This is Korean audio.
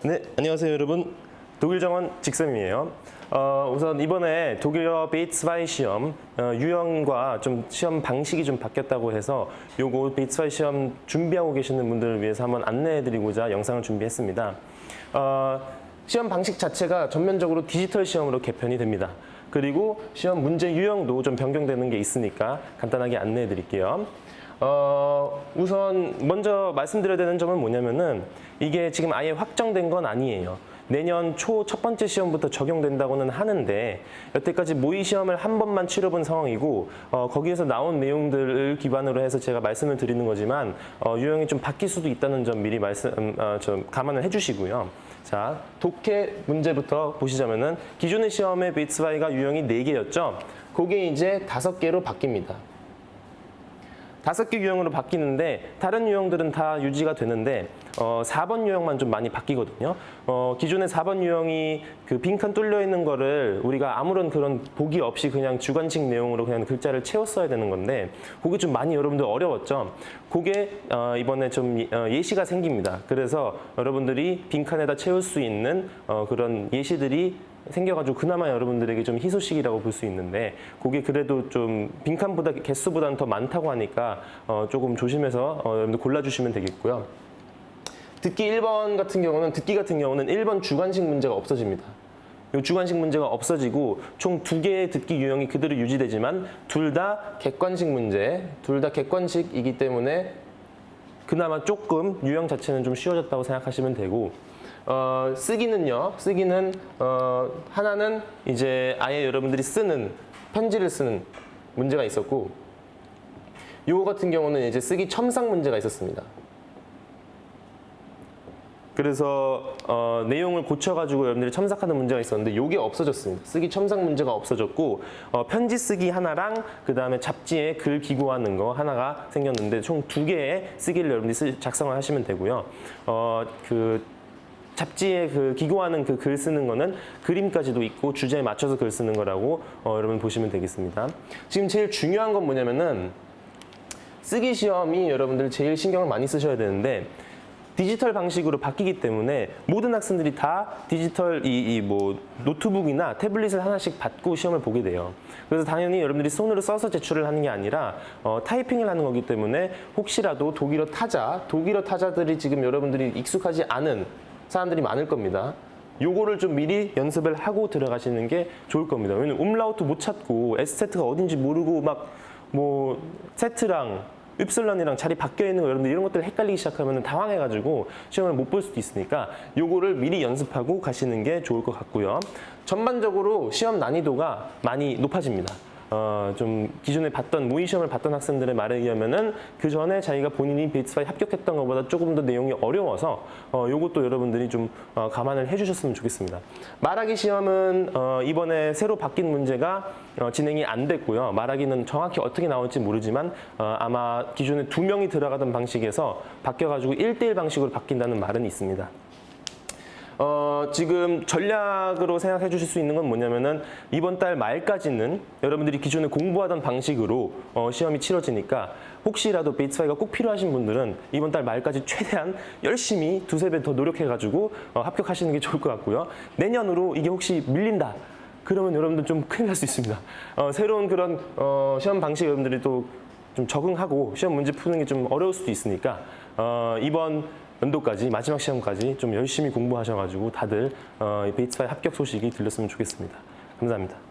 네, 안녕하세요 여러분. 독일 정원 직쌤이에요. 우선 이번에 독일어 B2 시험 유형과 좀 시험 방식이 좀 바뀌었다고 해서 요거 B2 시험 준비하고 계시는 분들을 위해서 한번 안내해드리고자 영상을 준비했습니다. 시험 방식 자체가 전면적으로 디지털 시험으로 개편이 됩니다. 그리고 시험 문제 유형도 좀 변경되는 게 있으니까 간단하게 안내해드릴게요. 우선 먼저 말씀드려야 되는 점은 뭐냐면은 이게 지금 아예 확정된 건 아니에요. 내년 초 첫 번째 시험부터 적용된다고는 하는데 여태까지 모의 시험을 한 번만 치러본 상황이고 거기에서 나온 내용들을 기반으로 해서 제가 말씀을 드리는 거지만 유형이 좀 바뀔 수도 있다는 점 미리 좀 감안을 해주시고요. 자, 독해 문제부터 보시자면은 기존의 시험의 B2가 유형이 4개였죠. 그게 이제 5개로 바뀝니다. 5개 유형으로 바뀌는데 다른 유형들은 다 유지가 되는데 4번 유형만 좀 많이 바뀌거든요. 기존의 4번 유형이 그 빈칸 뚫려 있는 거를 우리가 아무런 그런 보기 없이 그냥 주관식 내용으로 그냥 글자를 채웠어야 되는 건데 그게 좀 많이 여러분들 어려웠죠. 그게 이번에 좀 예시가 생깁니다. 그래서 여러분들이 빈칸에다 채울 수 있는 그런 예시들이 생겨가지고 그나마 여러분들에게 좀 희소식이라고 볼 수 있는데 그게 그래도 좀 빈칸보다 개수보다는 더 많다고 하니까 조금 조심해서 여러분들 골라주시면 되겠고요. 듣기 1번 같은 경우는 1번 주관식 문제가 없어집니다. 이 주관식 문제가 없어지고 총 2개의 듣기 유형이 그대로 유지되지만 둘 다 객관식 문제, 둘 다 객관식이기 때문에 그나마 조금 유형 자체는 좀 쉬워졌다고 생각하시면 되고 쓰기는 하나는 이제 아예 여러분들이 쓰는 편지를 쓰는 문제가 있었고 요거 같은 경우는 이제 쓰기 첨삭 문제가 있었습니다. 그래서 내용을 고쳐가지고 여러분들이 첨삭하는 문제가 있었는데 요게 없어졌습니다. 쓰기 첨삭 문제가 없어졌고 편지 쓰기 하나랑 그 다음에 잡지에 글 기고하는 거 하나가 생겼는데 총 2개의 쓰기를 여러분들이 작성을 하시면 되고요. 잡지에 그 기고하는 그 글 쓰는 거는 그림까지도 있고 주제에 맞춰서 글 쓰는 거라고 여러분 보시면 되겠습니다. 지금 제일 중요한 건 뭐냐면은 쓰기 시험이 여러분들 제일 신경을 많이 쓰셔야 되는데 디지털 방식으로 바뀌기 때문에 모든 학생들이 다 디지털 뭐 노트북이나 태블릿을 하나씩 받고 시험을 보게 돼요. 그래서 당연히 여러분들이 손으로 써서 제출을 하는 게 아니라 타이핑을 하는 거기 때문에 혹시라도 독일어 타자들이 지금 여러분들이 익숙하지 않은 사람들이 많을 겁니다. 요거를 좀 미리 연습을 하고 들어가시는 게 좋을 겁니다. 왜냐면 umlaut 못 찾고 S세트가 어딘지 모르고 막 뭐 세트랑 윕슬런이랑 자리 바뀌어 있는 거 여러분들 이런 것들 헷갈리기 시작하면 당황해가지고 시험을 못 볼 수도 있으니까 요거를 미리 연습하고 가시는 게 좋을 것 같고요. 전반적으로 시험 난이도가 많이 높아집니다. 좀 기존에 모의 시험을 봤던 학생들의 말에 의하면은 그 전에 자기가 본인이 B2에 합격했던 것보다 조금 더 내용이 어려워서 요것도 여러분들이 좀 감안을 해주셨으면 좋겠습니다. 말하기 시험은 이번에 새로 바뀐 문제가 진행이 안 됐고요. 말하기는 정확히 어떻게 나올지 모르지만 아마 기존에 2명이 들어가던 방식에서 바뀌어가지고 1대1 방식으로 바뀐다는 말은 있습니다. 지금 전략으로 생각해 주실 수 있는 건 뭐냐면은 이번 달 말까지는 여러분들이 기존에 공부하던 방식으로 시험이 치러지니까 혹시라도 B2가 꼭 필요하신 분들은 이번 달 말까지 최대한 열심히 2~3배 더 노력해가지고 합격하시는 게 좋을 것 같고요. 내년으로 이게 혹시 밀린다. 그러면 여러분들 좀 큰일 날 수 있습니다. 새로운 그런 시험 방식 여러분들이 또 좀 적응하고 시험 문제 푸는 게 좀 어려울 수도 있으니까 이번 연도까지 마지막 시험까지 좀 열심히 공부하셔가지고 다들 B2 합격 소식이 들렸으면 좋겠습니다. 감사합니다.